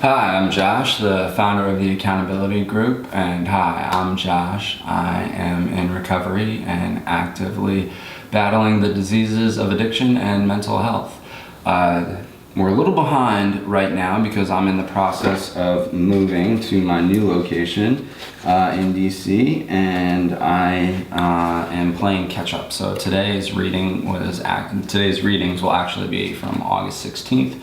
Hi, I'm Josh, the founder of the Accountability Group, and hi, I'm Josh. I am in recovery and actively battling the diseases of addiction and mental health. We're a little behind right now because I'm in the process of moving to my new location in DC, and I am playing catch up. So today's readings will actually be from August 16th.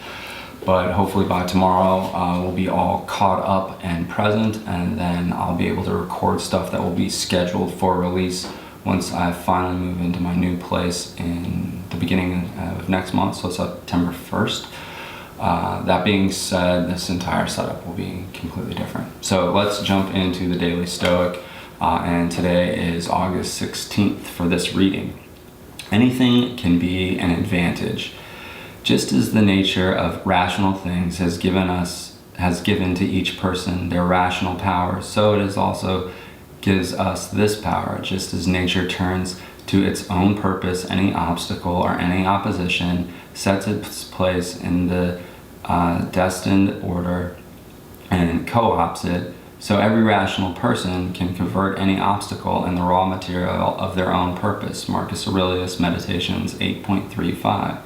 But hopefully by tomorrow we'll be all caught up and present, and then I'll be able to record stuff that will be scheduled for release once I finally move into my new place in the beginning of next month, so September 1st. That being said, this entire setup will be completely different. So let's jump into the Daily Stoic, and today is August 16th for this reading. Anything can be an advantage. Just as the nature of rational things has given to each person their rational power, so it is also gives us this power. Just as nature turns to its own purpose any obstacle or any opposition, sets its place in the destined order, and co-opts it, so every rational person can convert any obstacle in the raw material of their own purpose. Marcus Aurelius, Meditations 8.35.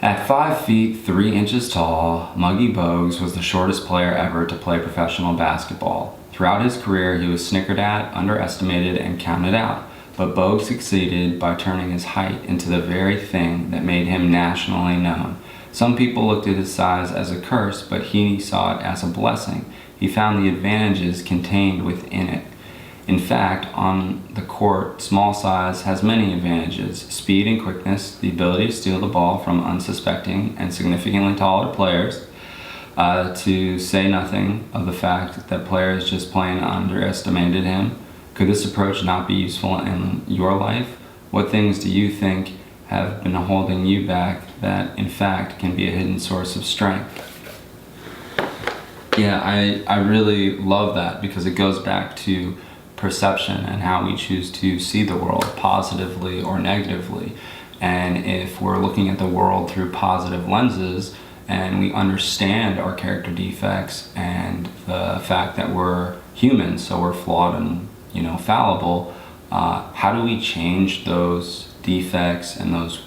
At 5 feet 3 inches tall, Muggy Bogues was the shortest player ever to play professional basketball. Throughout his career, he was snickered at, underestimated, and counted out. But Bogues succeeded by turning his height into the very thing that made him nationally known. Some people looked at his size as a curse, but he saw it as a blessing. He found the advantages contained within it. In fact, on the court, small size has many advantages: speed and quickness, the ability to steal the ball from unsuspecting and significantly taller players, to say nothing of the fact that players just plain underestimated him. Could this approach not be useful in your life? What things do you think have been holding you back that in fact can be a hidden source of strength? Yeah, I really love that because it goes back to perception and how we choose to see the world, positively or negatively. And if we're looking at the world through positive lenses and we understand our character defects and the fact that we're human, so we're flawed and fallible, how do we change those defects and those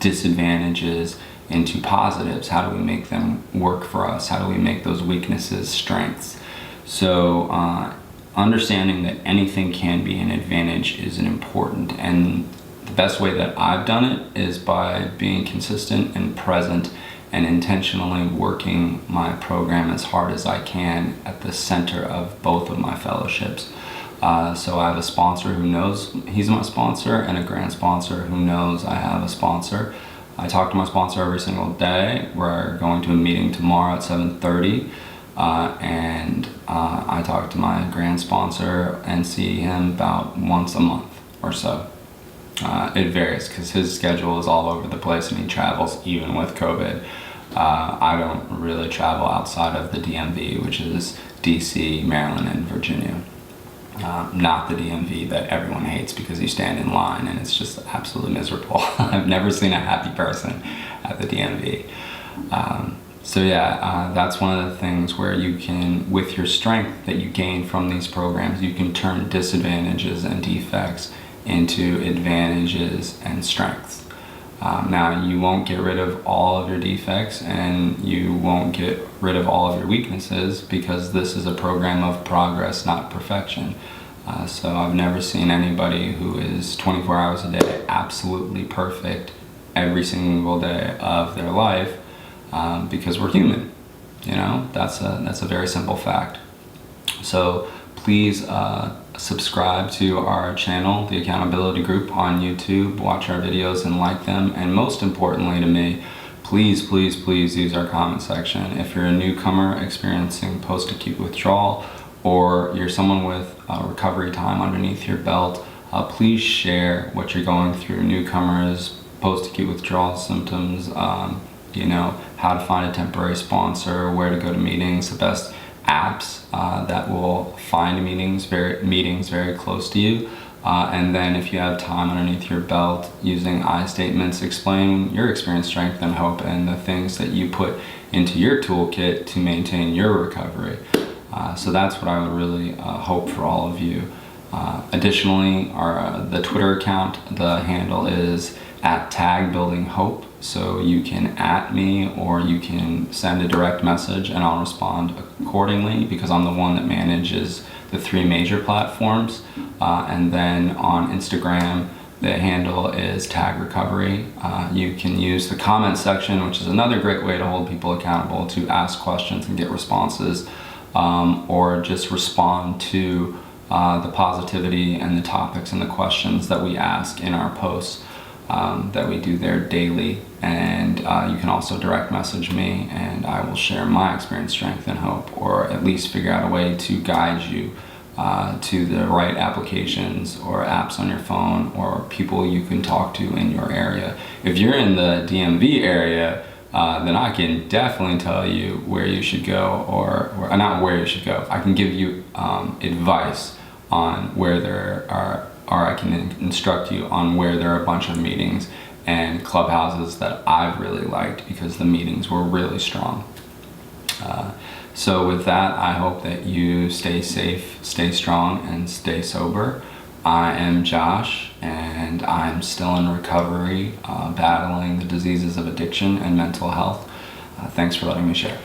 disadvantages into positives? How do we make them work for us? How do we make those weaknesses strengths? So understanding that anything can be an advantage is important, and the best way that I've done it is by being consistent and present and intentionally working my program as hard as I can at the center of both of my fellowships. So I have a sponsor who knows he's my sponsor, and a grant sponsor who knows I have a sponsor. I talk to my sponsor every single day. We're going to a meeting tomorrow at 7:30. And I talk to my grant sponsor and see him about once a month or so. It varies because his schedule is all over the place and he travels even with COVID. I don't really travel outside of the DMV, which is DC, Maryland, and Virginia. Not the DMV that everyone hates because you stand in line and it's just absolutely miserable. I've never seen a happy person at the DMV. So that's one of the things where you can, with your strength that you gain from these programs, you can turn disadvantages and defects into advantages and strengths. Now, you won't get rid of all of your defects and you won't get rid of all of your weaknesses because this is a program of progress, not perfection. So I've never seen anybody who is 24 hours a day absolutely perfect every single day of their life. Because we're human, that's a very simple fact. So please subscribe to our channel, the Accountability Group, on YouTube, watch our videos and like them, and most importantly to me, please use our comment section. If you're a newcomer experiencing post-acute withdrawal, or you're someone with recovery time underneath your belt, please share what you're going through. Newcomers, post-acute withdrawal symptoms, how to find a temporary sponsor, where to go to meetings, the best apps that will find meetings very close to you. And then if you have time underneath your belt, using I statements, explain your experience, strength, and hope, and the things that you put into your toolkit to maintain your recovery. So that's what I would really hope for all of you. Additionally, the Twitter account, the handle is @tagbuildinghope. So you can @ me, or you can send a direct message and I'll respond accordingly, because I'm the one that manages the 3 major platforms. And then on Instagram, the handle is #recovery. You can use the comment section, which is another great way to hold people accountable, to ask questions and get responses, or just respond to the positivity and the topics and the questions that we ask in our posts that we do there daily. And you can also direct message me, and I will share my experience, strength, and hope, or at least figure out a way to guide you to the right applications or apps on your phone, or people you can talk to in your area. If you're in the DMV area, then I can definitely tell you where you should go, or not where you should go. I can give you advice on where there are, or I can instruct you on where there are a bunch of meetings and clubhouses that I've really liked, because the meetings were really strong. So with that, I hope that you stay safe, stay strong, and stay sober. I am Josh, and I'm still in recovery, battling the diseases of addiction and mental health. Thanks for letting me share.